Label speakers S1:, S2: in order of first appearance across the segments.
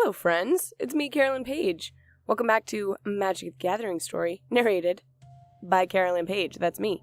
S1: Hello, friends. It's me, Carolyn Page. Welcome back to Magic the Gathering story, narrated by Carolyn Page. That's me.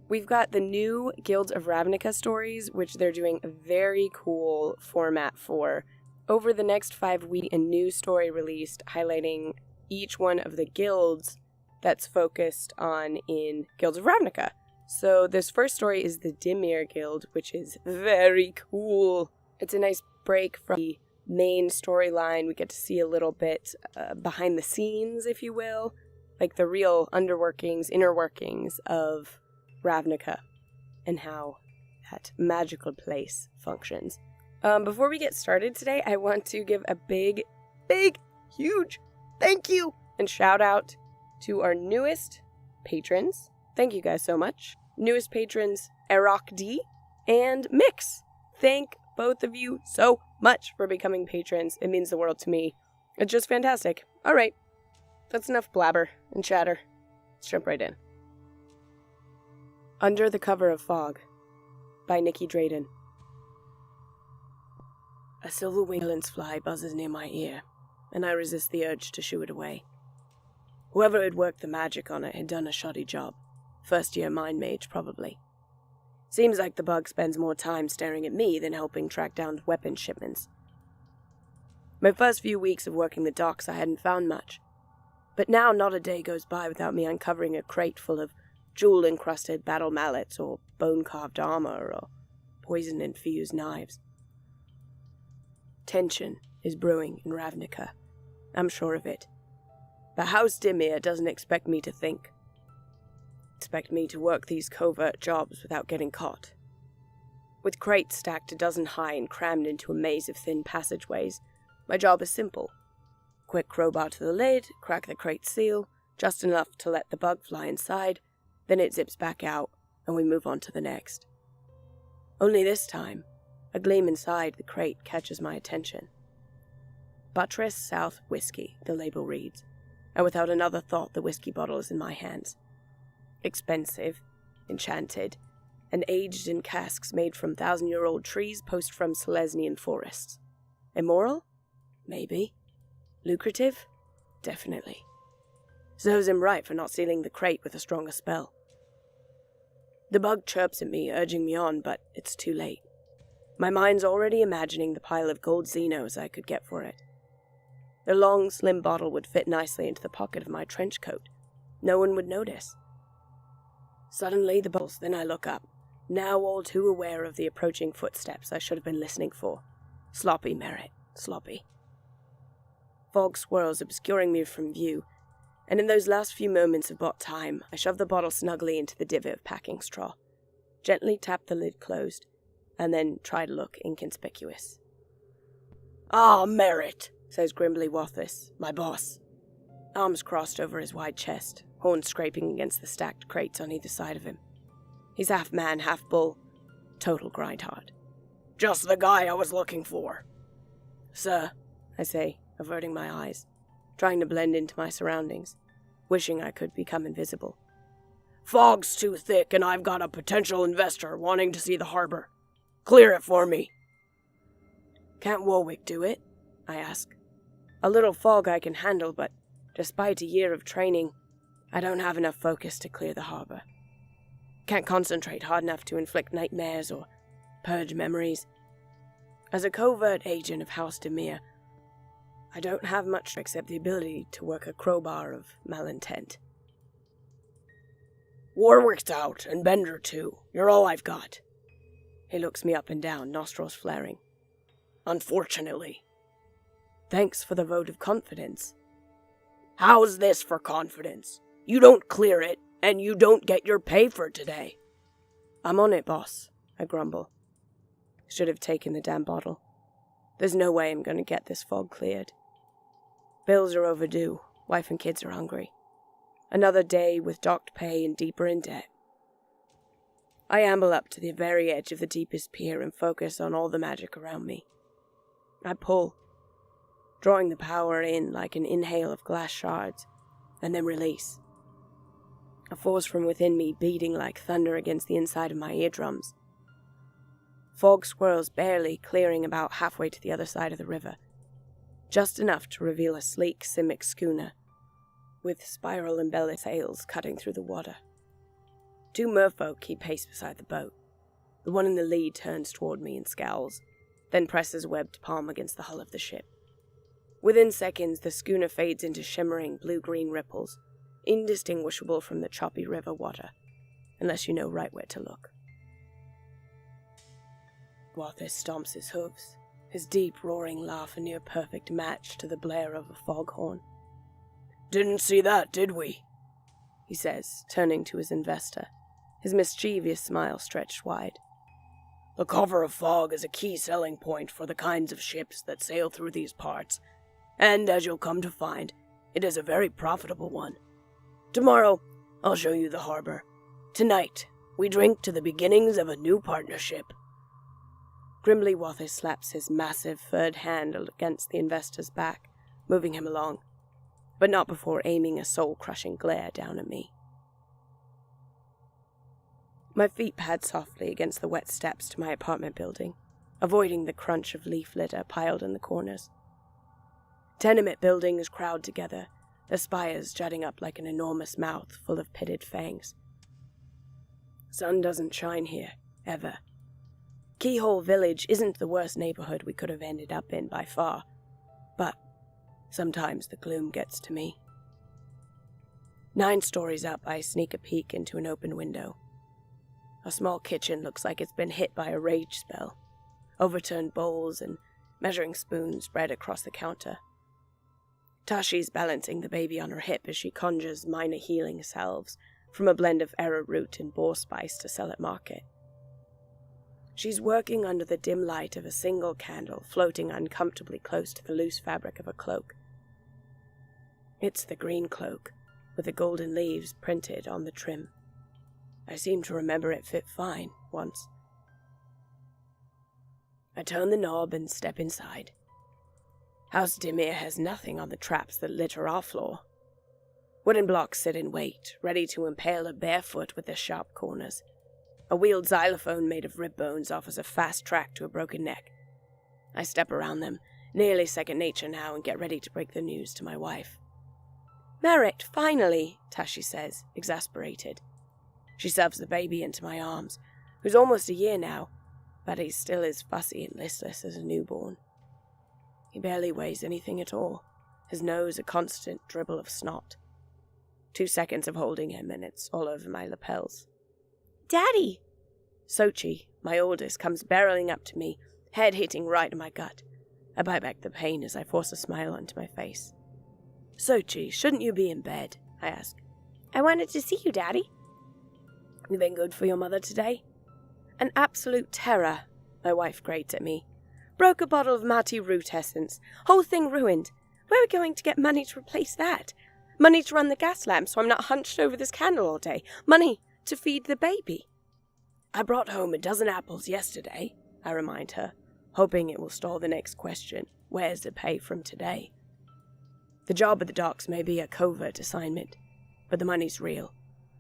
S1: We've got the new Guilds of Ravnica stories, which they're doing a very cool format for. Over the next 5 weeks, a new story released highlighting each one of the guilds that's focused on in Guilds of Ravnica. So this first story is the Dimir Guild, which is very cool. It's a nice break from the main storyline. We get to see a little bit behind the scenes, if you will, like the real underworkings, inner workings of Ravnica and how that magical place functions. Before we get started today, I want to give a big, huge thank you and shout out to our newest patrons. Thank you guys so much. Newest patrons, Erok D and Mix. Thank both of you so much for becoming patrons. It means the world to me. It's just fantastic. All right, that's enough blabber and chatter. Let's jump right in. Under the Cover of Fog by Nicky Drayden. A silver-winged lens fly buzzes near my ear, and I resist the urge to shoo it away. Whoever had worked the magic on it had done a shoddy job. First-year mind mage, probably. Seems like the bug spends more time staring at me than helping track down weapon shipments. My first few weeks of working the docks, I hadn't found much. But now not a day goes by without me uncovering a crate full of jewel-encrusted battle mallets or bone-carved armor or poison-infused knives. Tension is brewing in Ravnica. I'm sure of it. But House Dimir doesn't expect me to think. Expect me to work these covert jobs without getting caught. With crates stacked a dozen high and crammed into a maze of thin passageways, my job is simple. Quick crowbar to the lid, crack the crate seal, just enough to let the bug fly inside, then it zips back out, and we move on to the next. Only this time, a gleam inside the crate catches my attention. Buttress South Whiskey, the label reads, and without another thought the whiskey bottle is in my hands. Expensive, enchanted, and aged in casks made from 1,000-year-old trees post from Selesnian forests. Immoral? Maybe. Lucrative? Definitely. Serves him right for not sealing the crate with a stronger spell. The bug chirps at me, urging me on, but it's too late. My mind's already imagining the pile of gold Xenos I could get for it. The long, slim bottle would fit nicely into the pocket of my trench coat. No one would notice. Suddenly the bubbles, then I look up, now all too aware of the approaching footsteps I should have been listening for. Sloppy, Merritt, sloppy. Fog swirls obscuring me from view, and in those last few moments of bought time, I shove the bottle snugly into the divot of packing straw, gently tap the lid closed, and then try to look inconspicuous. "Ah, Merritt," says grimly Vorthos, my boss. Arms crossed over his wide chest, horns scraping against the stacked crates on either side of him. He's half man, half bull. Total grindhard. "Just the guy I was looking for." "Sir," I say, averting my eyes, trying to blend into my surroundings, wishing I could become invisible. "Fog's too thick and I've got a potential investor wanting to see the harbor. Clear it for me." "Can't Warwick do it?" I ask. "A little fog I can handle, but despite a year of training, I don't have enough focus to clear the harbor. Can't concentrate hard enough to inflict nightmares or purge memories. As a covert agent of House Dimir, I don't have much except the ability to work a crowbar of malintent." "Warwick's out, and Bender too. You're all I've got." He looks me up and down, nostrils flaring. "Unfortunately." "Thanks for the vote of confidence." "How's this for confidence? You don't clear it, and you don't get your pay for today." "I'm on it, boss," I grumble. Should have taken the damn bottle. There's no way I'm going to get this fog cleared. Bills are overdue. Wife and kids are hungry. Another day with docked pay and deeper in debt. I amble up to the very edge of the deepest pier and focus on all the magic around me. I pull, drawing the power in like an inhale of glass shards, and then release. A force from within me beating like thunder against the inside of my eardrums. Fog swirls barely clearing about halfway to the other side of the river. just enough to reveal a sleek Simic schooner, with spiral-embellished sails cutting through the water. 2 merfolk keep pace beside the boat. The one in the lead turns toward me and scowls, then presses a webbed palm against the hull of the ship. Within seconds, the schooner fades into shimmering blue-green ripples, indistinguishable from the choppy river water, unless you know right where to look. Vorthos stomps his hooves, his deep, roaring laugh a near-perfect match to the blare of a foghorn. "Didn't see that, did we?" he says, turning to his investor, his mischievous smile stretched wide. "The cover of fog is a key selling point for the kinds of ships that sail through these parts, and as you'll come to find, it is a very profitable one. Tomorrow, I'll show you the harbor. Tonight, we drink to the beginnings of a new partnership." Grimly, Vorthos slaps his massive furred hand against the investor's back, moving him along, but not before aiming a soul-crushing glare down at me. My feet pad softly against the wet steps to my apartment building, avoiding the crunch of leaf litter piled in the corners. Tenement buildings crowd together, their spires jutting up like an enormous mouth full of pitted fangs. Sun doesn't shine here, ever. Keyhole Village isn't the worst neighborhood we could have ended up in by far, but sometimes the gloom gets to me. 9 stories up, I sneak a peek into an open window. A small kitchen looks like it's been hit by a rage spell. Overturned bowls and measuring spoons spread across the counter. Tashi's balancing the baby on her hip as she conjures minor healing salves from a blend of arrowroot and boar spice to sell at market. She's working under the dim light of a single candle floating uncomfortably close to the loose fabric of a cloak. It's the green cloak, with the golden leaves printed on the trim. I seem to remember it fit fine once. I turn the knob and step inside. House Dimir has nothing on the traps that litter our floor. Wooden blocks sit in wait, ready to impale a barefoot with their sharp corners. A wheeled xylophone made of rib bones offers a fast track to a broken neck. I step around them, nearly second nature now, and get ready to break the news to my wife. "Merritt, finally," Tashi says, exasperated. She shoves the baby into my arms, who's almost a year now, but he's still as fussy and listless as a newborn. He barely weighs anything at all, his nose a constant dribble of snot. 2 seconds of holding him and it's all over my lapels. "Daddy!" Sochi, my oldest, comes barreling up to me, head hitting right in my gut. I bite back the pain as I force a smile onto my face. "Sochi, shouldn't you be in bed?" I ask. "I wanted to see you, Daddy." "You been good for your mother today?" "An absolute terror," my wife grates at me. "Broke a bottle of Marty root essence. Whole thing ruined. Where are we going to get money to replace that? Money to run the gas lamp so I'm not hunched over this candle all day. Money to feed the baby." "I brought home a dozen apples yesterday," I remind her, hoping it will stall the next question. Where's the pay from today? The job at the docks may be a covert assignment, but the money's real,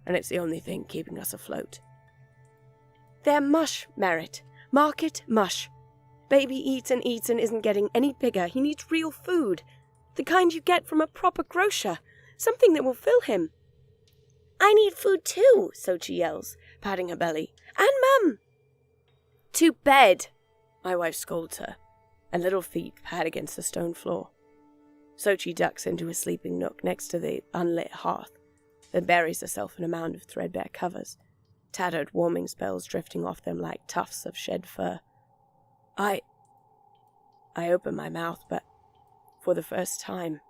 S1: and it's the only thing keeping us afloat. "They're mush, Merritt. Market mush. Baby eats and isn't getting any bigger. He needs real food. The kind you get from a proper grocer. Something that will fill him." "I need food too," Sochi yells, patting her belly. "And Mum!" "To bed!" my wife scolds her, and little feet pad against the stone floor. Sochi ducks into a sleeping nook next to the unlit hearth, then buries herself in a mound of threadbare covers, tattered warming spells drifting off them like tufts of shed fur. I open my mouth, but for the first time,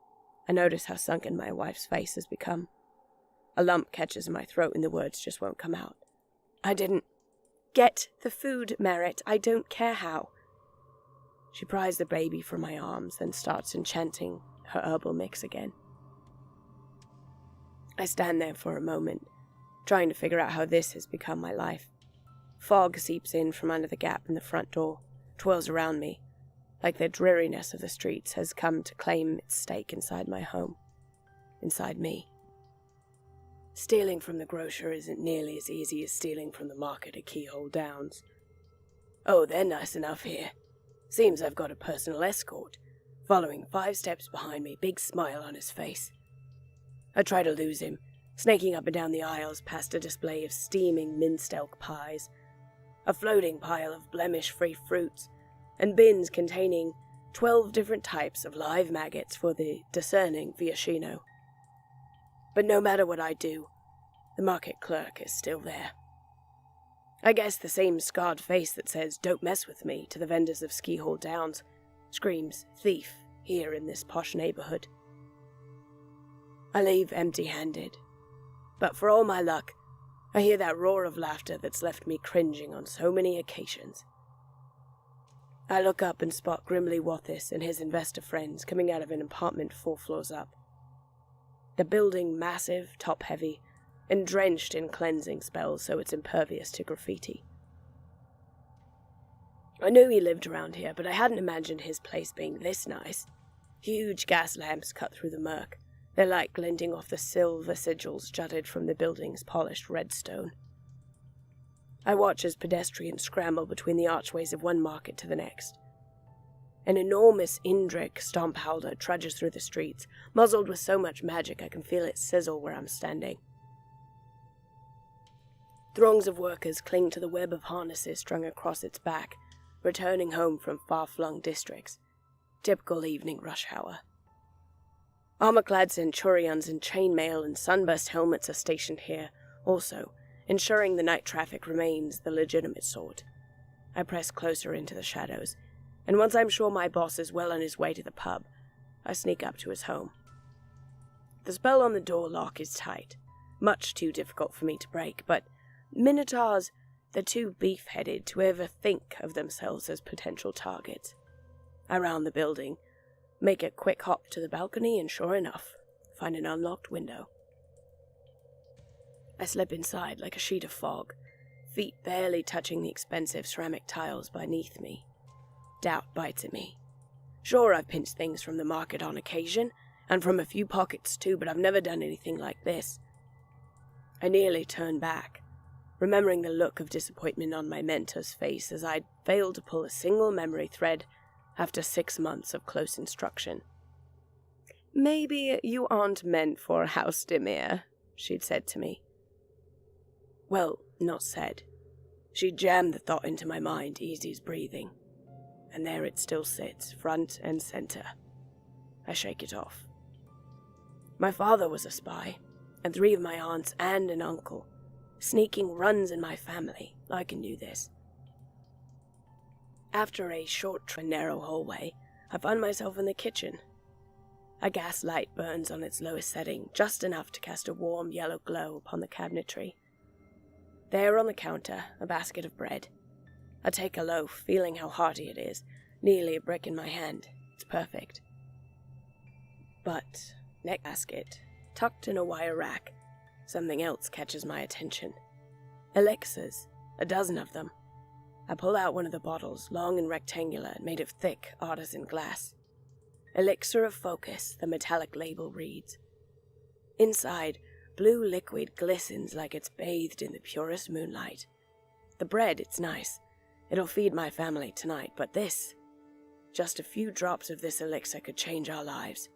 S1: I notice how sunken my wife's face has become. A lump catches in my throat and the words just won't come out. "I didn't get the food, Merritt. I don't care how." She pries the baby from my arms, then starts enchanting her herbal mix again. I stand there for a moment, trying to figure out how this has become my life. Fog seeps in from under the gap in the front door, twirls around me, like the dreariness of the streets has come to claim its stake inside my home, inside me. Stealing from the grocer isn't nearly as easy as stealing from the market at Keyhole Downs. "Oh, they're nice enough here. Seems I've got a personal escort. following 5 steps behind me, big smile on his face. I try to lose him, snaking up and down the aisles past a display of steaming minced-elk pies, a floating pile of blemish-free fruits, and bins containing 12 different types of live maggots for the discerning Viashino. But no matter what I do, the market clerk is still there. I guess the same scarred face that says, "Don't mess with me," to the vendors of Ski Hall Downs, screams thief here in this posh neighborhood. I leave empty-handed, but for all my luck, I hear that roar of laughter that's left me cringing on so many occasions. I look up and spot Grimly Vorthos and his investor friends coming out of an apartment 4 floors up. The building massive, top-heavy, and drenched in cleansing spells so it's impervious to graffiti. I knew he lived around here, but I hadn't imagined his place being this nice. Huge gas lamps cut through the murk, their light glinting off the silver sigils jutted from the building's polished red stone. I watch as pedestrians scramble between the archways of one market to the next. An enormous Indrik stomp-howler trudges through the streets, muzzled with so much magic I can feel it sizzle where I'm standing. Throngs of workers cling to the web of harnesses strung across its back, returning home from far-flung districts. Typical evening rush hour. Armor-clad centurions in chainmail and sunburst helmets are stationed here, also, ensuring the night traffic remains the legitimate sort. I press closer into the shadows, and once I'm sure my boss is well on his way to the pub, I sneak up to his home. The spell on the door lock is tight, much too difficult for me to break, but Minotaurs, they're too beef-headed to ever think of themselves as potential targets. I round the building, make a quick hop to the balcony, and sure enough, find an unlocked window. I slip inside like a sheet of fog, feet barely touching the expensive ceramic tiles beneath me. Doubt bites at me. Sure, I've pinched things from the market on occasion, and from a few pockets too, but I've never done anything like this. I nearly turn back, remembering the look of disappointment on my mentor's face as I'd failed to pull a single memory thread after 6 months of close instruction. "Maybe you aren't meant for House Dimir," she'd said to me. Well, not said. She jammed the thought into my mind, easy as breathing. And there it still sits, front and center. I shake it off. My father was a spy, and 3 of my aunts and an uncle. Sneaking runs in my family, I can do this. After a short and narrow hallway, I find myself in the kitchen. A gas light burns on its lowest setting, just enough to cast a warm yellow glow upon the cabinetry. There on the counter, a basket of bread. I take a loaf, feeling how hearty it is, nearly a brick in my hand. It's perfect. But, next basket, tucked in a wire rack, something else catches my attention. Elixirs, a dozen of them. I pull out one of the bottles, long and rectangular, made of thick artisan glass. Elixir of Focus, the metallic label reads. Inside, blue liquid glistens like it's bathed in the purest moonlight. The bread, it's nice. It'll feed my family tonight, but this... just a few drops of this elixir could change our lives.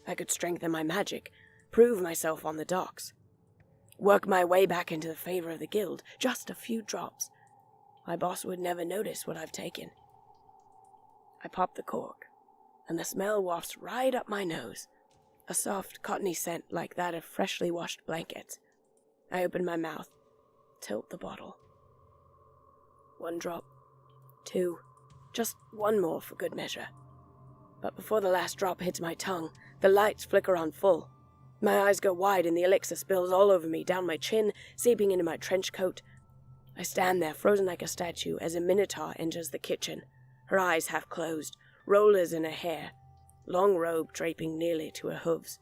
S1: I could strengthen my magic, prove myself on the docks. Work my way back into the favor of the guild, just a few drops. My boss would never notice what I've taken. I pop the cork, and the smell wafts right up my nose. A soft, cottony scent like that of freshly washed blankets. I open my mouth, tilt the bottle. 1 drop, 2, just 1 more for good measure. But before the last drop hits my tongue, the lights flicker on full. My eyes go wide and the elixir spills all over me, down my chin, seeping into my trench coat. I stand there, frozen like a statue, as a minotaur enters the kitchen, her eyes half closed, rollers in her hair, long robe draping nearly to her hooves.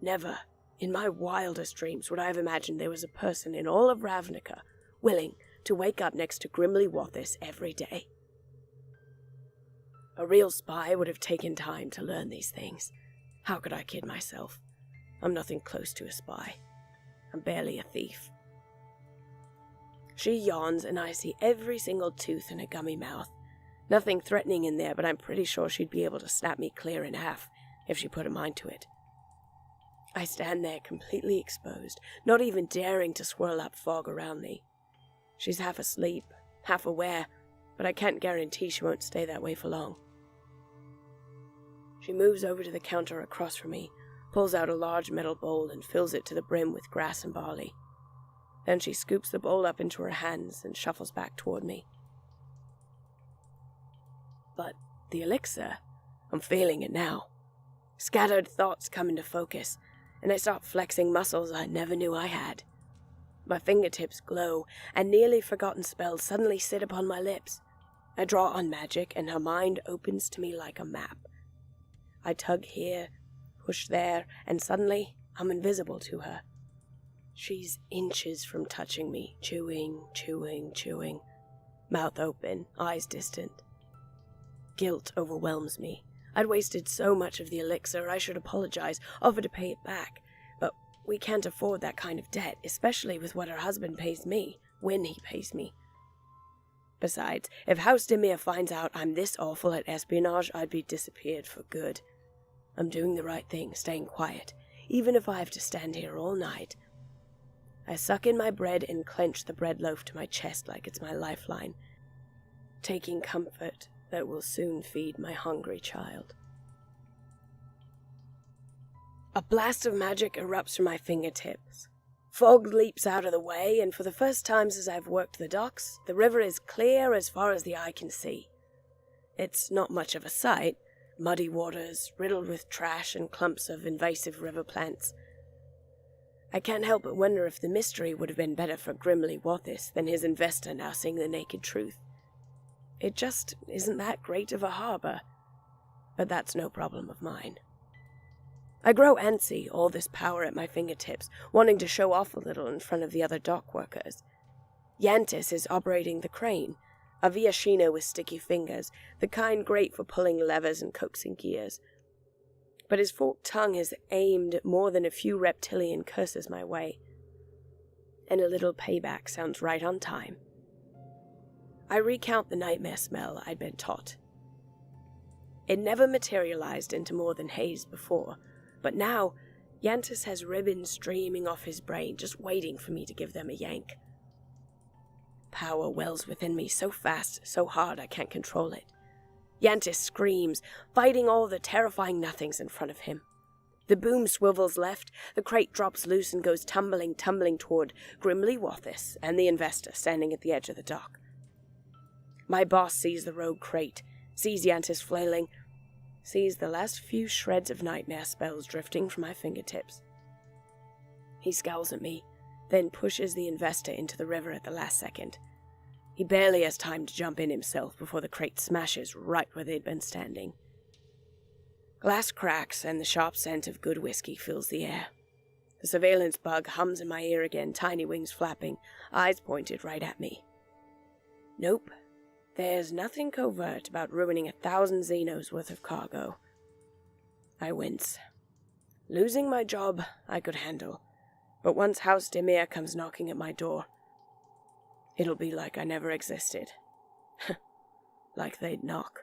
S1: Never, in my wildest dreams, would I have imagined there was a person in all of Ravnica willing to wake up next to Grimly Vorthos every day. A real spy would have taken time to learn these things. How could I kid myself? I'm nothing close to a spy. I'm barely a thief. She yawns, and I see every single tooth in her gummy mouth. Nothing threatening in there, but I'm pretty sure she'd be able to snap me clear in half if she put her mind to it. I stand there completely exposed, not even daring to swirl up fog around me. She's half asleep, half aware, but I can't guarantee she won't stay that way for long. She moves over to the counter across from me, pulls out a large metal bowl and fills it to the brim with grass and barley. Then she scoops the bowl up into her hands and shuffles back toward me. But the elixir, I'm feeling it now. Scattered thoughts come into focus, and I start flexing muscles I never knew I had. My fingertips glow, and nearly forgotten spells suddenly sit upon my lips. I draw on magic, and her mind opens to me like a map. I tug here, push there, and suddenly I'm invisible to her. She's inches from touching me, chewing, mouth open, eyes distant. Guilt overwhelms me. I'd wasted so much of the elixir, I should apologize, offer to pay it back. But we can't afford that kind of debt, especially with what her husband pays me, when he pays me. Besides, if House Dimir finds out I'm this awful at espionage, I'd be disappeared for good. I'm doing the right thing, staying quiet, even if I have to stand here all night. I suck in my bread and clench the bread loaf to my chest like it's my lifeline, taking comfort that will soon feed my hungry child. A blast of magic erupts from my fingertips. Fog leaps out of the way, and for the first time since I've worked the docks, the river is clear as far as the eye can see. It's not much of a sight, muddy waters riddled with trash and clumps of invasive river plants. I can't help but wonder if the mystery would have been better for Grimly Vorthos than his investor now seeing the naked truth. It just isn't that great of a harbor, but that's no problem of mine. I grow antsy, all this power at my fingertips, wanting to show off a little in front of the other dock workers. Yantis is operating the crane, a Viashino with sticky fingers, the kind great for pulling levers and coaxing gears. But his forked tongue has aimed more than a few reptilian curses my way, and a little payback sounds right on time. I recount the nightmare smell I'd been taught. It never materialized into more than haze before, but now Yantis has ribbons streaming off his brain, just waiting for me to give them a yank. Power wells within me so fast, so hard I can't control it. Yantis screams, fighting all the terrifying nothings in front of him. The boom swivels left, the crate drops loose and goes tumbling toward Grimly Vorthos and the investor standing at the edge of the dock. My boss sees the rogue crate, sees Yantis flailing, sees the last few shreds of nightmare spells drifting from my fingertips. He scowls at me, then pushes the investor into the river at the last second. He barely has time to jump in himself before the crate smashes right where they'd been standing. Glass cracks and the sharp scent of good whiskey fills the air. The surveillance bug hums in my ear again, tiny wings flapping, eyes pointed right at me. Nope, there's nothing covert about ruining 1,000 Xenos worth of cargo. I wince. Losing my job I could handle, but once House Dimir comes knocking at my door, it'll be like I never existed. Like they'd knock.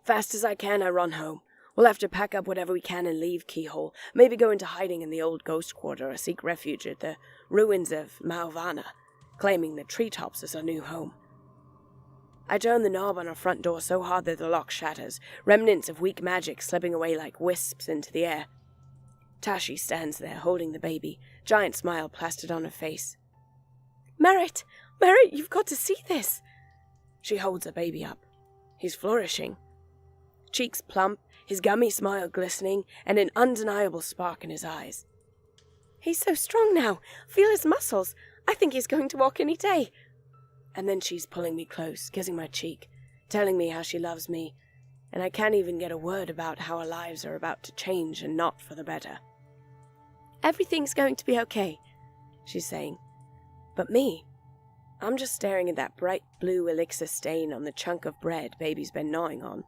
S1: Fast as I can, I run home. We'll have to pack up whatever we can and leave Keyhole. Maybe go into hiding in the old ghost quarter or seek refuge at the ruins of Malvana, claiming the treetops as our new home. I turn the knob on our front door so hard that the lock shatters, remnants of weak magic slipping away like wisps into the air. Tashi stands there, holding the baby, giant smile plastered on her face. Merritt, you've got to see this. She holds her baby up. He's flourishing. Cheeks plump, his gummy smile glistening, and an undeniable spark in his eyes. He's so strong now. Feel his muscles. I think he's going to walk any day. And then she's pulling me close, kissing my cheek, telling me how she loves me, and I can't even get a word about how our lives are about to change and not for the better. Everything's going to be okay, she's saying. But me, I'm just staring at that bright blue elixir stain on the chunk of bread baby's been gnawing on,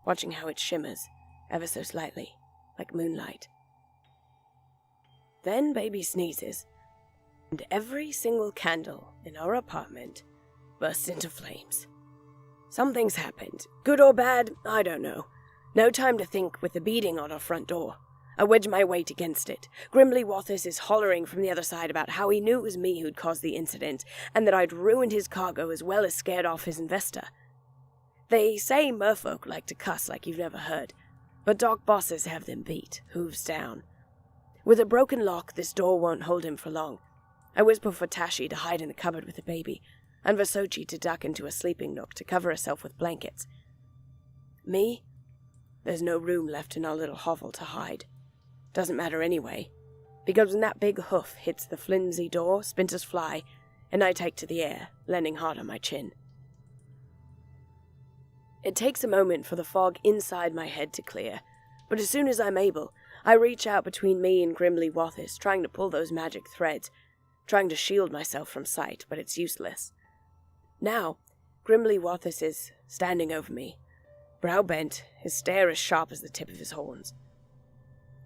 S1: watching how it shimmers, ever so slightly, like moonlight. Then baby sneezes, and every single candle in our apartment bursts into flames. Something's happened. Good or bad, I don't know. No time to think with the beating on our front door. I wedge my weight against it. Grimly Vorthos is hollering from the other side about how he knew it was me who'd caused the incident, and that I'd ruined his cargo as well as scared off his investor. They say merfolk like to cuss like you've never heard, but dock bosses have them beat, hooves down. With a broken lock, this door won't hold him for long. I whisper for Tashi to hide in the cupboard with the baby, and for Sochi to duck into a sleeping nook to cover herself with blankets. Me? There's no room left in our little hovel to hide. Doesn't matter anyway, because when that big hoof hits the flimsy door, splinters fly, and I take to the air, landing hard on my chin. It takes a moment for the fog inside my head to clear, but as soon as I'm able, I reach out between me and Grimly Vorthos, trying to pull those magic threads, trying to shield myself from sight, but it's useless. Now, Grimly Vorthos is standing over me, brow bent, his stare as sharp as the tip of his horns.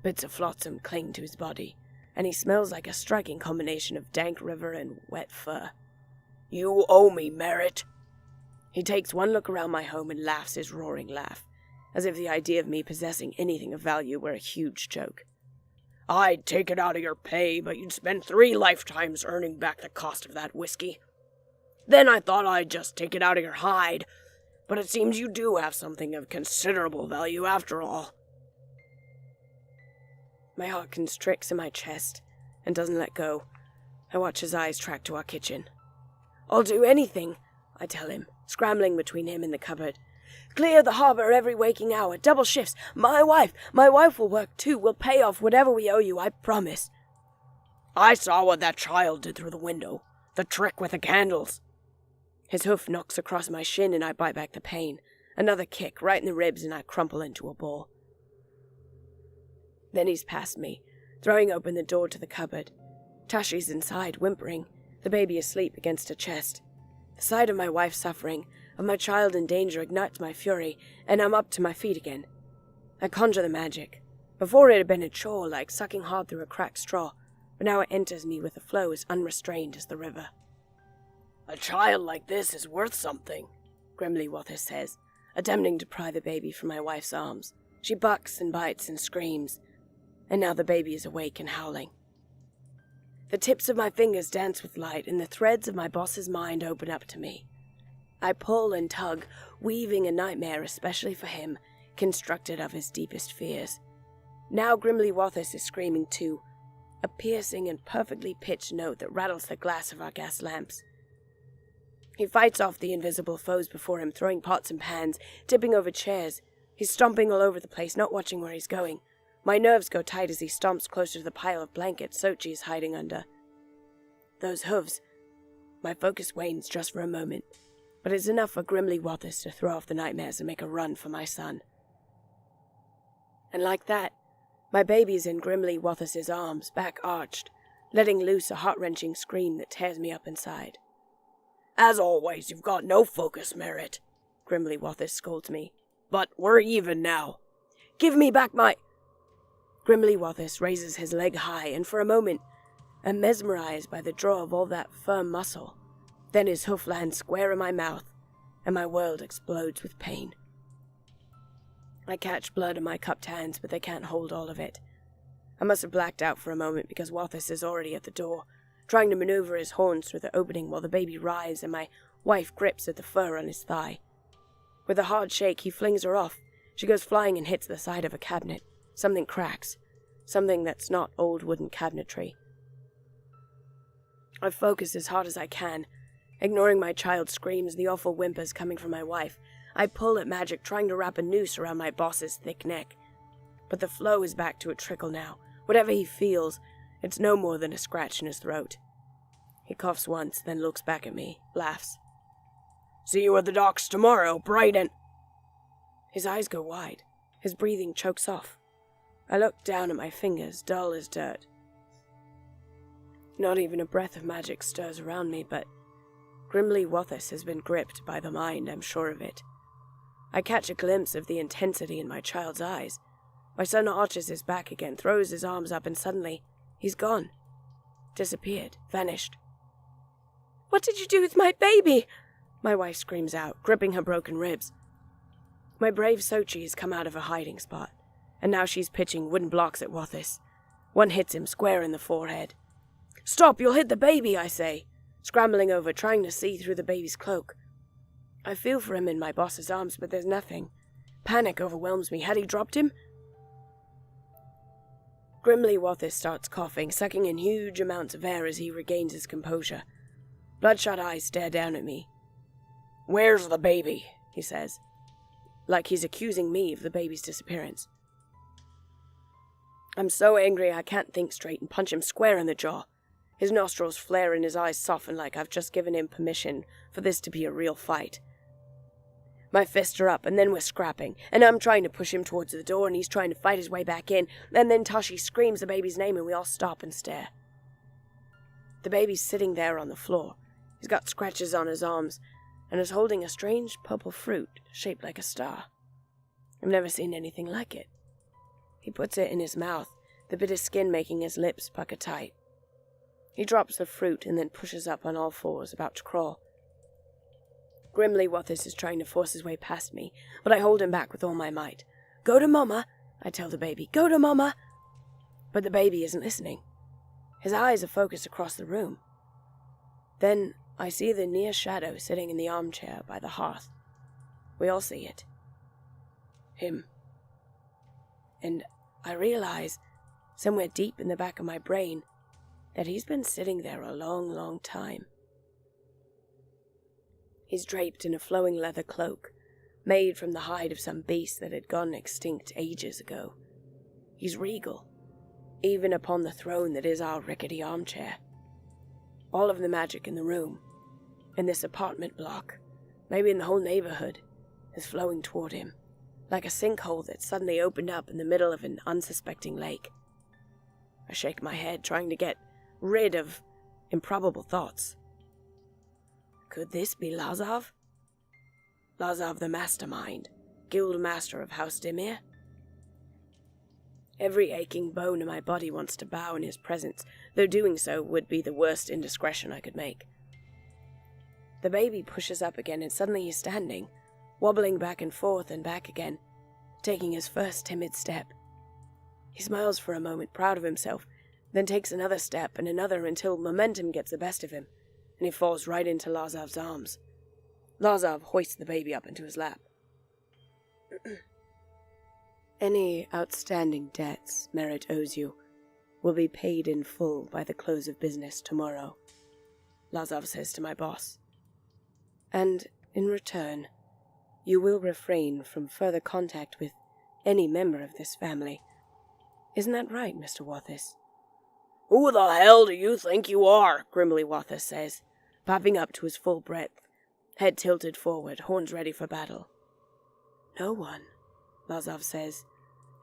S1: Bits of flotsam cling to his body, and he smells like a striking combination of dank river and wet fur. You owe me, Merritt. He takes one look around my home and laughs his roaring laugh, as if the idea of me possessing anything of value were a huge joke. I'd take it out of your pay, but you'd spend 3 lifetimes earning back the cost of that whiskey. Then I thought I'd just take it out of your hide, but it seems you do have something of considerable value after all. My heart constricts in my chest and doesn't let go. I watch his eyes track to our kitchen. I'll do anything, I tell him, scrambling between him and the cupboard. Clear the harbor every waking hour, double shifts. My wife will work too. We'll pay off whatever we owe you, I promise. I saw what that child did through the window. The trick with the candles. His hoof knocks across my shin and I bite back the pain. Another kick right in the ribs and I crumple into a ball. Then he's past me, throwing open the door to the cupboard. Tashi's inside, whimpering, the baby asleep against her chest. The sight of my wife suffering, of my child in danger ignites my fury, and I'm up to my feet again. I conjure the magic. Before it had been a chore like sucking hard through a cracked straw, but now it enters me with a flow as unrestrained as the river. A child like this is worth something, Grimly Vorthos says, attempting to pry the baby from my wife's arms. She bucks and bites and screams, and now the baby is awake and howling. The tips of my fingers dance with light, and the threads of my boss's mind open up to me. I pull and tug, weaving a nightmare especially for him, constructed of his deepest fears. Now Grimly Vorthos is screaming too, a piercing and perfectly pitched note that rattles the glass of our gas lamps. He fights off the invisible foes before him, throwing pots and pans, tipping over chairs. He's stomping all over the place, not watching where he's going. My nerves go tight as he stomps closer to the pile of blankets Sochi is hiding under. Those hooves. My focus wanes just for a moment, but it's enough for Grimly Vorthos to throw off the nightmares and make a run for my son. And like that, my baby's in Grimly Vorthos's arms, back arched, letting loose a heart-wrenching scream that tears me up inside. As always, you've got no focus, Merritt, Grimly Vorthos scolds me. But we're even now. Give me back my... Grimly Vorthos raises his leg high, and for a moment, I'm mesmerized by the draw of all that firm muscle. Then his hoof lands square in my mouth, and my world explodes with pain. I catch blood in my cupped hands, but they can't hold all of it. I must have blacked out for a moment because Vorthos is already at the door, trying to maneuver his horns through the opening while the baby writhes and my wife grips at the fur on his thigh. With a hard shake, he flings her off. She goes flying and hits the side of a cabinet. Something cracks. Something that's not old wooden cabinetry. I focus as hard as I can, ignoring my child's screams and the awful whimpers coming from my wife. I pull at magic, trying to wrap a noose around my boss's thick neck. But the flow is back to a trickle now. Whatever he feels, it's no more than a scratch in his throat. He coughs once, then looks back at me, laughs. See you at the docks tomorrow, bright and... His eyes go wide. His breathing chokes off. I look down at my fingers, dull as dirt. Not even a breath of magic stirs around me, but Grimly Vorthos has been gripped by the mind, I'm sure of it. I catch a glimpse of the intensity in my child's eyes. My son arches his back again, throws his arms up, and suddenly, he's gone. Disappeared, vanished. What did you do with my baby? My wife screams out, gripping her broken ribs. My brave Sochi has come out of her hiding spot, and now she's pitching wooden blocks at Vorthos. One hits him square in the forehead. "Stop, you'll hit the baby," I say, scrambling over, trying to see through the baby's cloak. I feel for him in my boss's arms, but there's nothing. Panic overwhelms me. Had he dropped him? Grimly, Vorthos starts coughing, sucking in huge amounts of air as he regains his composure. Bloodshot eyes stare down at me. "Where's the baby?" he says, like he's accusing me of the baby's disappearance. I'm so angry I can't think straight and punch him square in the jaw. His nostrils flare and his eyes soften like I've just given him permission for this to be a real fight. My fists are up, and then we're scrapping, and I'm trying to push him towards the door, and he's trying to fight his way back in, and then Tashi screams the baby's name, and we all stop and stare. The baby's sitting there on the floor. He's got scratches on his arms, and is holding a strange purple fruit shaped like a star. I've never seen anything like it. He puts it in his mouth, the bit of skin making his lips pucker tight. He drops the fruit and then pushes up on all fours, about to crawl. Grimly, Vorthos is trying to force his way past me, but I hold him back with all my might. "Go to Mama," I tell the baby. "Go to Mama." But the baby isn't listening. His eyes are focused across the room. Then I see the near shadow sitting in the armchair by the hearth. We all see it. Him. And I realize, somewhere deep in the back of my brain, that he's been sitting there a long, long time. He's draped in a flowing leather cloak, made from the hide of some beast that had gone extinct ages ago. He's regal, even upon the throne that is our rickety armchair. All of the magic in the room, in this apartment block, maybe in the whole neighborhood, is flowing toward him, like a sinkhole that suddenly opened up in the middle of an unsuspecting lake. I shake my head, trying to get rid of improbable thoughts. Could this be Lazav? Lazav the Mastermind, Guild Master of House Dimir? Every aching bone in my body wants to bow in his presence, though doing so would be the worst indiscretion I could make. The baby pushes up again, and suddenly he's standing, wobbling back and forth and back again, taking his first timid step. He smiles for a moment, proud of himself, then takes another step and another until momentum gets the best of him, and he falls right into Lazav's arms. Lazav hoists the baby up into his lap. "Any outstanding debts Merit owes you will be paid in full by the close of business tomorrow," Lazav says to my boss. "And, in return, you will refrain from further contact with any member of this family. Isn't that right, Mr. Vorthos?" "Who the hell do you think you are?" grimly Vorthos says, popping up to his full breadth, head tilted forward, horns ready for battle. "No one," Lazav says,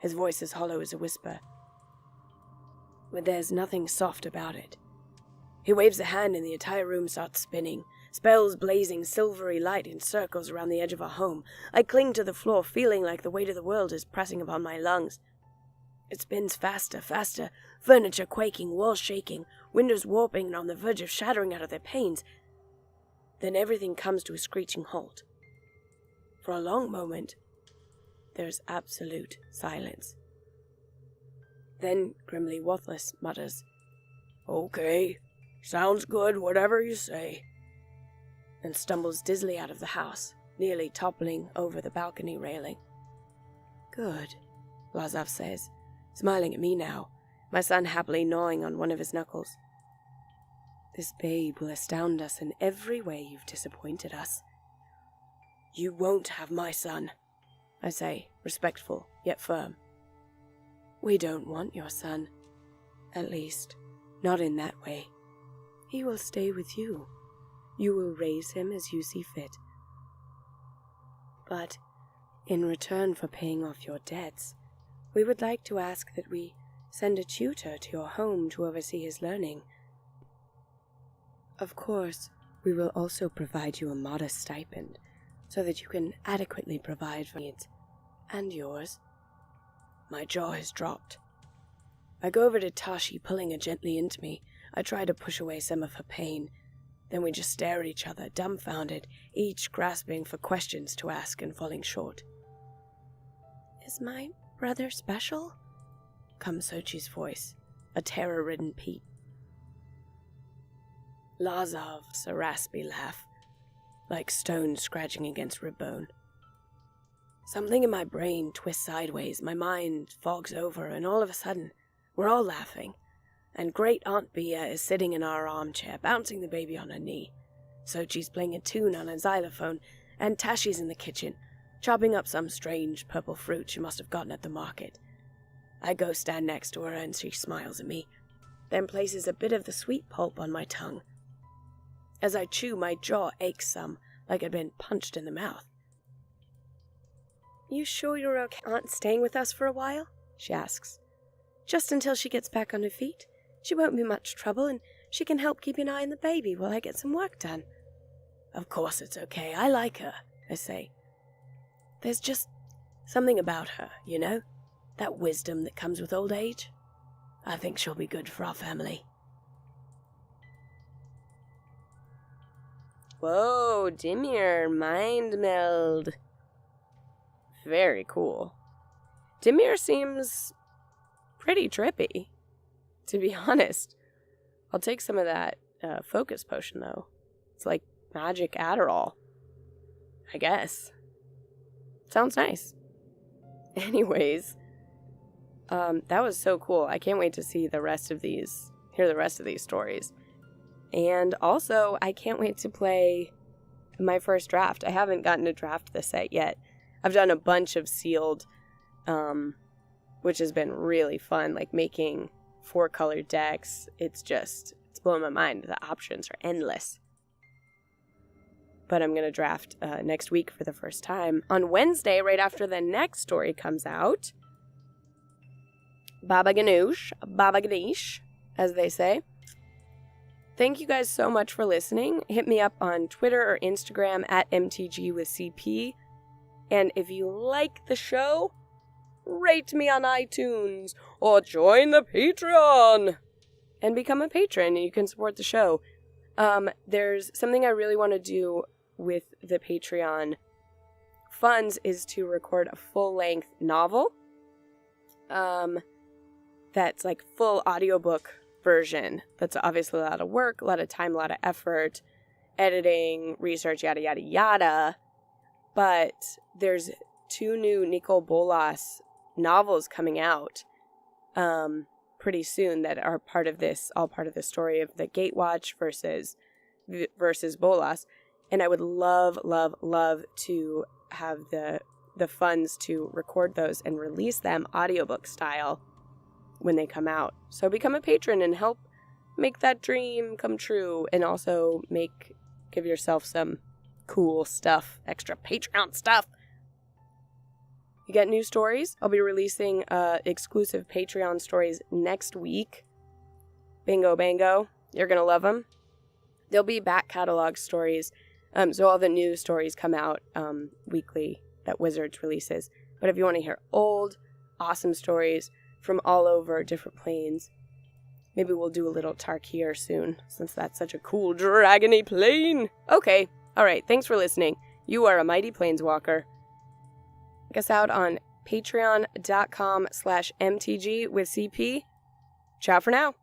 S1: his voice as hollow as a whisper. But there's nothing soft about it. He waves a hand and the entire room starts spinning, spells blazing silvery light in circles around the edge of our home. I cling to the floor, feeling like the weight of the world is pressing upon my lungs. It spins faster, faster, furniture quaking, walls shaking, windows warping and on the verge of shattering out of their panes. Then everything comes to a screeching halt. For a long moment, there is absolute silence. Then, grimly Vorthos mutters, "Okay, sounds good, whatever you say," and stumbles dizzily out of the house, nearly toppling over the balcony railing. "Good," Lazav says, smiling at me now, my son happily gnawing on one of his knuckles. "This babe will astound us in every way you've disappointed us." "You won't have my son," I say, respectful yet firm. "We don't want your son. At least, not in that way. He will stay with you. You will raise him as you see fit. But, in return for paying off your debts, we would like to ask that we send a tutor to your home to oversee his learning. Of course, we will also provide you a modest stipend, so that you can adequately provide for needs, and yours." My jaw has dropped. I go over to Tashi, pulling her gently into me. I try to push away some of her pain. Then we just stare at each other, dumbfounded, each grasping for questions to ask and falling short. "Is my brother special?" comes Sochi's voice, a terror-ridden peat. Lazav's a raspy laugh, like stone scratching against rib bone. Something in my brain twists sideways, my mind fogs over, and all of a sudden, we're all laughing, and Great Aunt Bia is sitting in our armchair, bouncing the baby on her knee. Sochi's playing a tune on a xylophone, and Tashi's in the kitchen, chopping up some strange purple fruit she must have gotten at the market. I go stand next to her, and she smiles at me, then places a bit of the sweet pulp on my tongue. As I chew, my jaw aches some, like I'd been punched in the mouth. "You sure your aunt's staying with us for a while?" she asks. "Just until she gets back on her feet. She won't be much trouble, and she can help keep an eye on the baby while I get some work done." "Of course it's okay. I like her," I say. "There's just something about her, you know? That wisdom that comes with old age. I think she'll be good for our family." Whoa, Dimir Mind-Meld. Very cool. Dimir seems pretty trippy, to be honest. I'll take some of that focus potion, though. It's like magic Adderall, I guess. Sounds nice. Anyways, that was so cool. I can't wait to hear the rest of these stories. And also, I can't wait to play my first draft. I haven't gotten to draft the set yet. I've done a bunch of sealed, which has been really fun, like making 4-color decks. It's blowing my mind. The options are endless. But I'm going to draft next week for the first time. On Wednesday, right after the next story comes out, Baba Ganoush, as they say. Thank you guys so much for listening. Hit me up on Twitter or Instagram at MTGwithCP. And if you like the show, rate me on iTunes or join the Patreon and become a patron, and you can support the show. There's something I really want to do with the Patreon funds is to record a full-length novel. That's like full audiobook version. That's obviously a lot of work, a lot of time, a lot of effort, editing, research, yada, yada, yada. But there's 2 new Nicole Bolas novels coming out pretty soon that are all part of the story of the Gatewatch versus Bolas. And I would love, love, love to have the funds to record those and release them audiobook style when they come out. So become a patron and help make that dream come true, and also give yourself some cool stuff, extra Patreon stuff. You get new stories. I'll be releasing exclusive Patreon stories next week. Bingo, bango. You're going to love them. There'll be back catalog stories. So all the new stories come out weekly that Wizards releases. But if you want to hear old, awesome stories from all over different planes, maybe we'll do a little Tarkir soon, since that's such a cool dragony plane. Okay, alright, thanks for listening. You are a mighty planeswalker. Check us out on patreon.com/MTG with CP. Ciao for now.